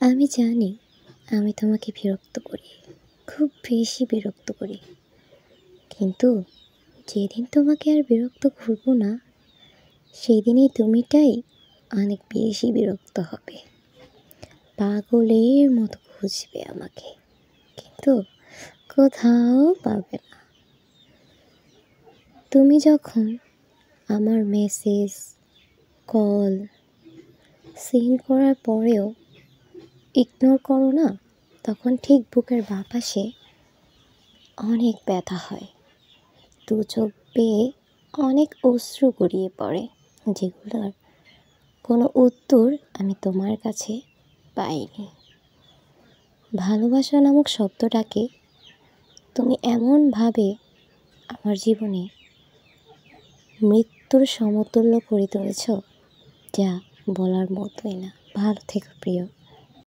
আমি জানি আমি তোমাকে বিরক্ত করি, খুব বেশি বিরক্ত করি। কিন্তু যেদিন তোমাকে আর বিরক্ত করব না, সেদিনই তুমিটাই অনেক বেশি বিরক্ত হবে। পাগলের মতো খুঁজবে আমাকে, কিন্তু কোথাও পাবে না। তুমি যখন আমার মেসেজ, কল সিন করার পরেও ইগনোর করো না, তখন ঠিক বুকের বাঁ পাশে অনেক ব্যথা হয়। দু চোখ বেয়ে অনেক অশ্রু গড়িয়ে পড়ে, যেগুলোর কোনো উত্তর আমি তোমার কাছে পাইনি। ভালোবাসা নামক শব্দটাকে তুমি এমনভাবে আমার জীবনে মৃত্যুর সমতুল্য করে তুলেছ, যা বলার মতোই না। ভালো থেকো প্রিয়।